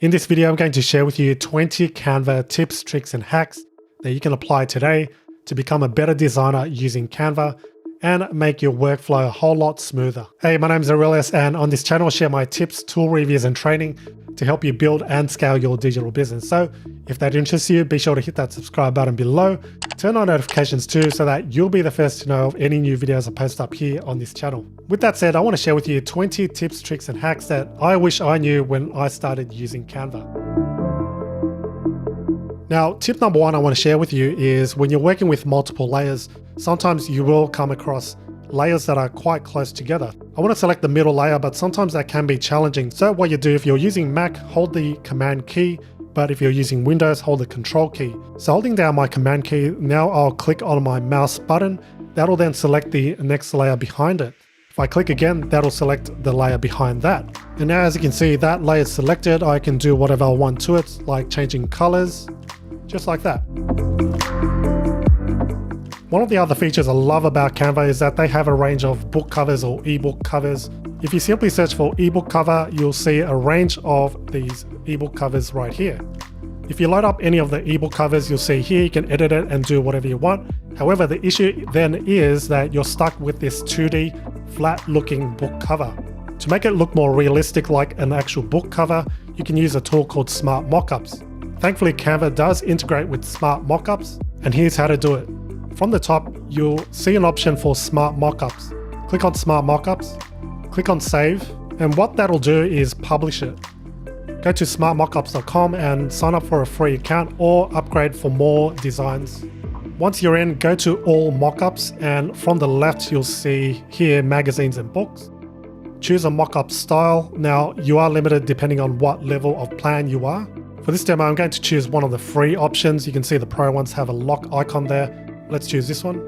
In this video, I'm going to share with you 20 Canva tips, tricks, and hacks that you can apply today to become a better designer using Canva and make your workflow a whole lot smoother. Hey, my name is Aurelius, and on this channel, I share my tips, tool reviews, and training to help you build and scale your digital business. So if that interests you, be sure to hit that subscribe button below, turn on notifications too, so that you'll be the first to know of any new videos I post up here on this channel. With that said, I want to share with you 20 tips, tricks, and hacks that I wish I knew when I started using Canva. Now, tip number one I want to share with you is when you're working with multiple layers, sometimes you will come across layers that are quite close together. I want to select the middle layer, but sometimes that can be challenging. So what you do, if you're using Mac, hold the Command key, but if you're using Windows, hold the Control key. So holding down my Command key, now I'll click on my mouse button. That'll then select the next layer behind it. If I click again, that'll select the layer behind that. And now as you can see, that layer is selected. I can do whatever I want to it, like changing colors, just like that. One of the other features I love about Canva is that they have a range of book covers or ebook covers. If you simply search for ebook cover, you'll see a range of these ebook covers right here. If you load up any of the ebook covers, you'll see here you can edit it and do whatever you want. However, the issue then is that you're stuck with this 2D flat looking book cover. To make it look more realistic like an actual book cover, you can use a tool called Smart Mockups. Thankfully, Canva does integrate with Smart Mockups, and here's how to do it. From the top, you'll see an option for Smart Mockups. Click on Smart Mockups, click on Save, and what that'll do is publish it. Go to smartmockups.com and sign up for a free account or upgrade for more designs. Once you're in, go to All Mockups, and from the left, you'll see here magazines and books. Choose a mockup style. Now, you are limited depending on what level of plan you are. For this demo, I'm going to choose one of the free options. You can see the pro ones have a lock icon there. Let's choose this one.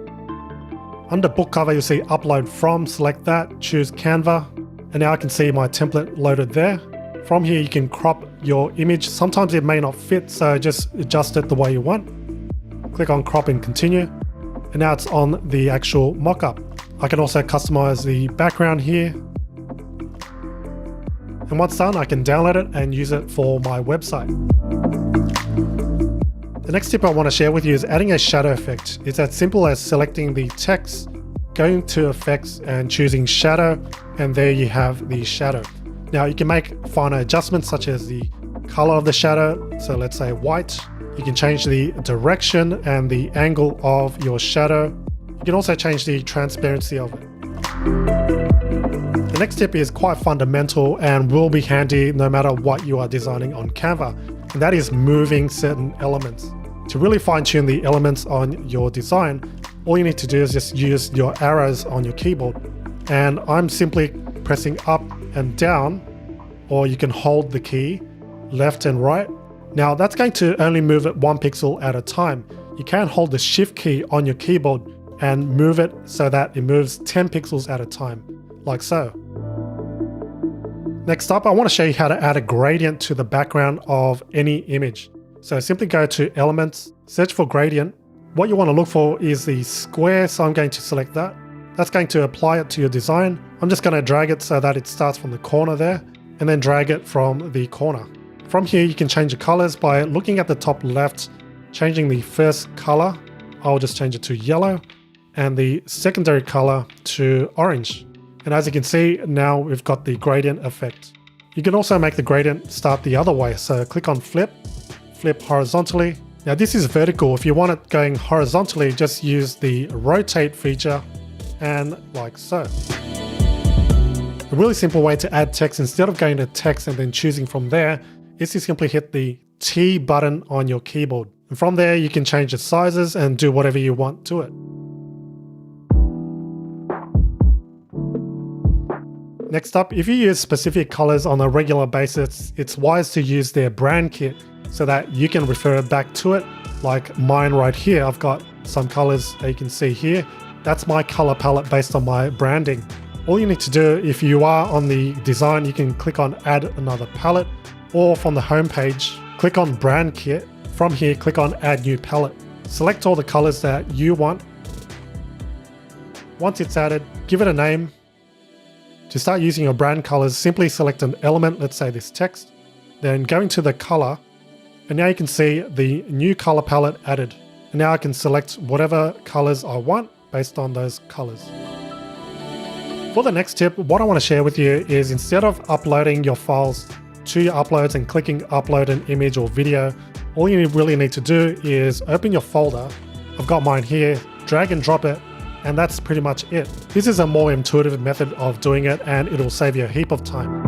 Under book cover, you'll see upload from, select that, choose Canva. And now I can see my template loaded there. From here, you can crop your image. Sometimes it may not fit, so just adjust it the way you want. Click on crop and continue. And now it's on the actual mockup. I can also customize the background here. And once done, I can download it and use it for my website. The next tip I want to share with you is adding a shadow effect. It's as simple as selecting the text, going to effects and choosing shadow, and there you have the shadow. Now you can make finer adjustments such as the color of the shadow. So let's say white. You can change the direction and the angle of your shadow. You can also change the transparency of it. The next tip is quite fundamental and will be handy no matter what you are designing on Canva, and that is moving certain elements. To really fine-tune the elements on your design, all you need to do is just use your arrows on your keyboard. And I'm simply pressing up and down, or you can hold the key left and right. Now that's going to only move it 1 pixel at a time. You can hold the shift key on your keyboard and move it so that it moves 10 pixels at a time, like so. Next up, I want to show you how to add a gradient to the background of any image. So simply go to Elements, search for Gradient. What you want to look for is the square, so I'm going to select that. That's going to apply it to your design. I'm just going to drag it so that it starts from the corner there, and then drag it from the corner. From here, you can change the colors by looking at the top left, changing the first color. I'll just change it to yellow, and the secondary color to orange. And as you can see, now we've got the gradient effect. You can also make the gradient start the other way. So click on flip, flip horizontally. Now this is vertical. If you want it going horizontally, just use the rotate feature and like so. A really simple way to add text, instead of going to text and then choosing from there, is to simply hit the T button on your keyboard. And from there, you can change the sizes and do whatever you want to it. Next up, if you use specific colors on a regular basis, it's wise to use their brand kit so that you can refer back to it. Like mine right here, I've got some colors that you can see here. That's my color palette based on my branding. All you need to do, if you are on the design, you can click on Add Another Palette, or from the home page, click on Brand Kit. From here, click on Add New Palette. Select all the colors that you want. Once it's added, give it a name. To start using your brand colors, simply select an element, let's say this text, then go into the color, and now you can see the new color palette added. And now I can select whatever colors I want based on those colors. For the next tip, what I want to share with you is instead of uploading your files to your uploads and clicking upload an image or video, all you really need to do is open your folder. I've got mine here, drag and drop it, and that's pretty much it. This is a more intuitive method of doing it, and it will save you a heap of time.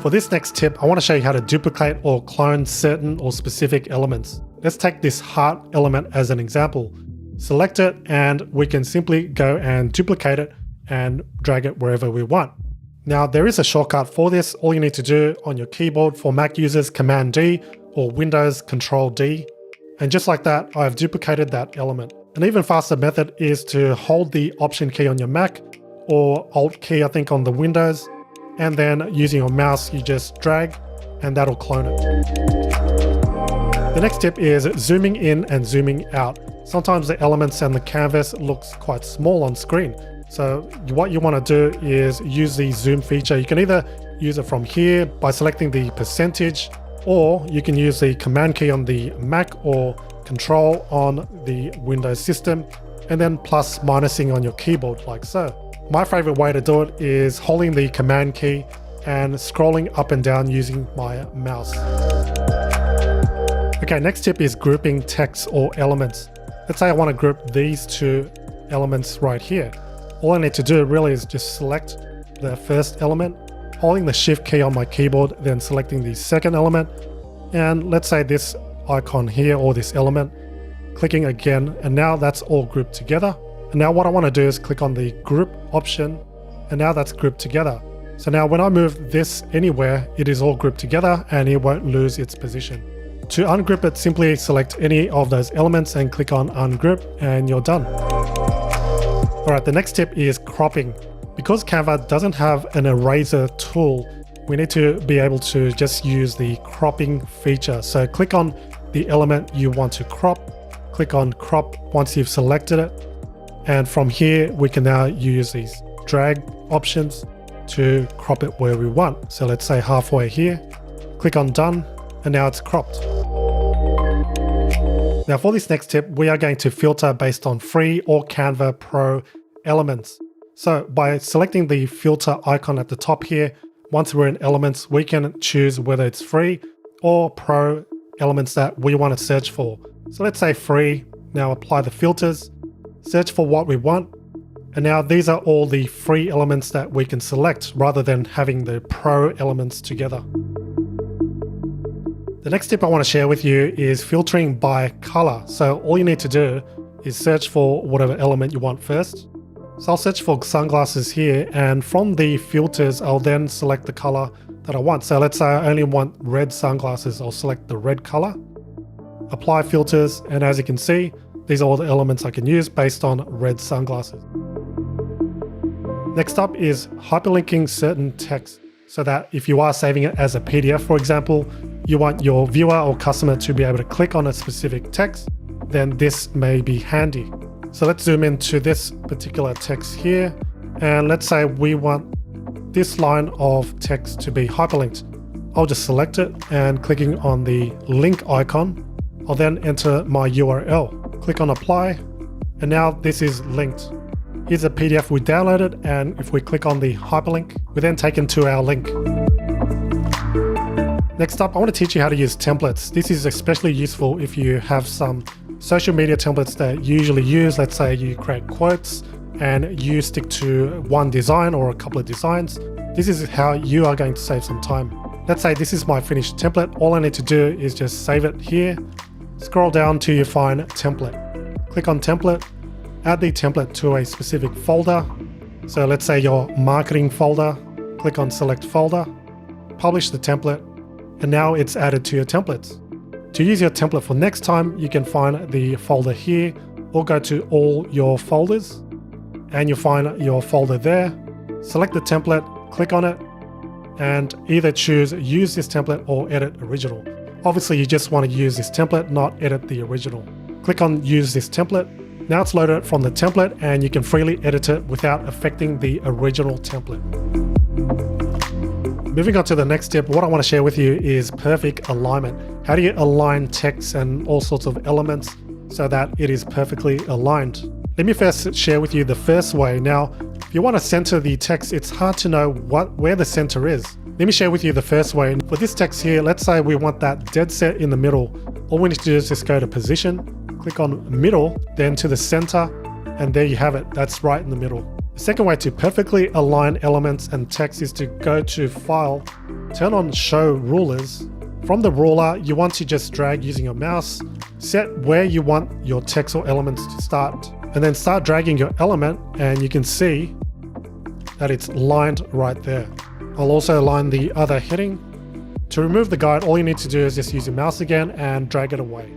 For this next tip, I want to show you how to duplicate or clone certain or specific elements. Let's take this heart element as an example. Select it, and we can simply go and duplicate it and drag it wherever we want. Now there is a shortcut for this. All you need to do on your keyboard for Mac users, Command D, or Windows Control D. And just like that, I've duplicated that element. An even faster method is to hold the Option key on your Mac, or Alt key I think on the Windows, and then using your mouse you just drag and that'll clone it. The next tip is zooming in and zooming out. Sometimes the elements and the canvas looks quite small on screen. So what you want to do is use the zoom feature. You can either use it from here by selecting the percentage, or you can use the Command key on the Mac or Control on the Windows system, and then plus minusing on your keyboard like so. My favorite way to do it is holding the Command key and scrolling up and down using my mouse. Okay, next tip is grouping text or elements. Let's say I want to group these two elements right here. All I need to do really is just select the first element, holding the Shift key on my keyboard, then selecting the second element, and let's say this icon here or this element, clicking again, and now that's all grouped together. And now what I want to do is click on the group option, and now that's grouped together. So now when I move this anywhere, it is all grouped together and it won't lose its position. To ungroup it, simply select any of those elements and click on ungroup, and you're done. Alright, the next tip is cropping. Because Canva doesn't have an eraser tool, we need to be able to just use the cropping feature. So click on the element you want to crop, click on crop once you've selected it, and from here we can now use these drag options to crop it where we want. So let's say halfway here, click on done, and now it's cropped. Now for this next tip, we are going to filter based on free or Canva Pro elements. So by selecting the filter icon at the top here, once we're in elements, we can choose whether it's free or pro elements that we want to search for. So let's say free. Now apply the filters, search for what we want, and now these are all the free elements that we can select rather than having the pro elements together. The next tip I want to share with you is filtering by color. So all you need to do is search for whatever element you want first. So I'll search for sunglasses here, and from the filters I'll then select the color that I want. So let's say I only want red sunglasses, I'll select the red color, apply filters, and as you can see, these are all the elements I can use based on red sunglasses. Next up is hyperlinking certain text, so that if you are saving it as a PDF, for example, you want your viewer or customer to be able to click on a specific text, then this may be handy. So let's zoom into this particular text here, and let's say we want this line of text to be hyperlinked. I'll just select it, and clicking on the link icon, I'll then enter my URL. Click on apply, and now this is linked. Here's a PDF we downloaded, and if we click on the hyperlink, we're then taken to our link. Next up, I want to teach you how to use templates. This is especially useful if you have some social media templates that you usually use. Let's say you create quotes and you stick to one design or a couple of designs. This is how you are going to save some time. Let's say this is my finished template. All I need to do is just save it here. Scroll down till you find template. Click on template, add the template to a specific folder. So let's say your marketing folder. Click on select folder, publish the template, and now it's added to your templates. To use your template for next time, you can find the folder here, or go to all your folders, and you'll find your folder there. Select the template, click on it, and either choose use this template or edit original. Obviously you just want to use this template, not edit the original. Click on use this template. Now it's loaded from the template, and you can freely edit it without affecting the original template. Moving on to the next tip, what I want to share with you is perfect alignment. How do you align text and all sorts of elements so that it is perfectly aligned? Let me first share with you the first way. Now, if you want to center the text, it's hard to know where the center is. Let me share with you the first way. For this text here, let's say we want that dead set in the middle. All we need to do is just go to position, click on middle, then to the center, and there you have it. That's right in the middle. The second way to perfectly align elements and text is to go to File, turn on Show Rulers. From the ruler, you want to just drag using your mouse, set where you want your text or elements to start, and then start dragging your element, and you can see that it's lined right there. I'll also align the other heading. To remove the guide, all you need to do is just use your mouse again and drag it away.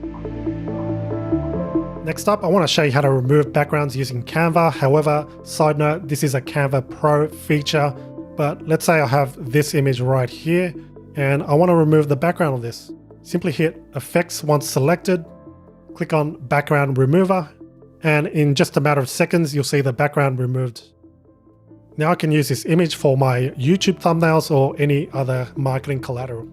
Next up, I want to show you how to remove backgrounds using Canva. However, side note, this is a Canva Pro feature, but let's say I have this image right here and I want to remove the background of this. Simply hit Effects once selected, click on Background Remover, and in just a matter of seconds, you'll see the background removed. Now I can use this image for my YouTube thumbnails or any other marketing collateral.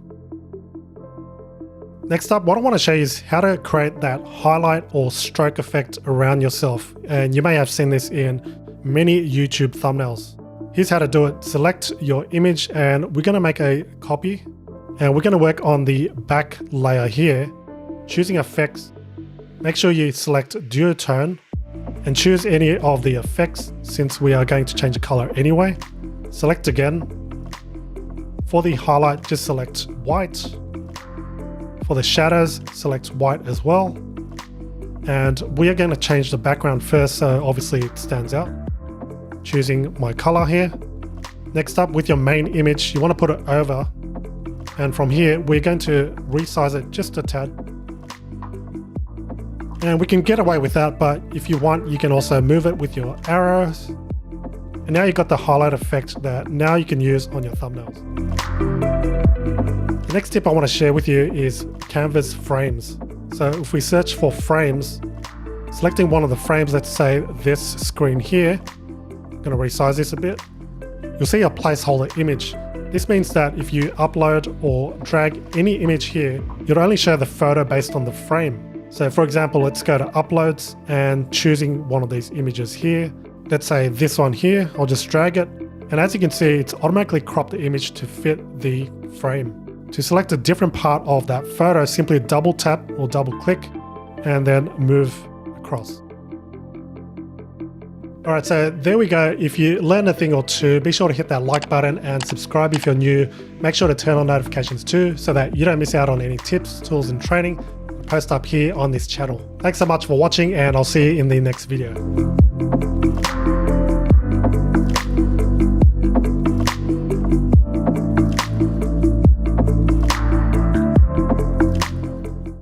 Next up, what I want to show you is how to create that highlight or stroke effect around yourself. And you may have seen this in many YouTube thumbnails. Here's how to do it. Select your image and we're going to make a copy. And we're going to work on the back layer here. Choosing effects, make sure you select duotone and choose any of the effects since we are going to change the color anyway. Select again. For the highlight, just select white. For the shadows, select white as well. And we are going to change the background first, so obviously it stands out. Choosing my color here. Next up, with your main image, you want to put it over. And from here, we're going to resize it just a tad. And we can get away with that, but if you want, you can also move it with your arrows. And now you've got the highlight effect that now you can use on your thumbnails. The next tip I want to share with you is Canva's frames. So if we search for frames, selecting one of the frames, let's say this screen here, I'm going to resize this a bit. You'll see a placeholder image. This means that if you upload or drag any image here, you'll only show the photo based on the frame. So for example, let's go to uploads and choosing one of these images here. Let's say this one here, I'll just drag it. And as you can see, it's automatically cropped the image to fit the frame. To select a different part of that photo, simply double tap or double click and then move across. All right, so there we go. If you learned a thing or two, be sure to hit that like button and subscribe if you're new. Make sure to turn on notifications too so that you don't miss out on any tips, tools, and training I post up here on this channel. Thanks so much for watching and I'll see you in the next video.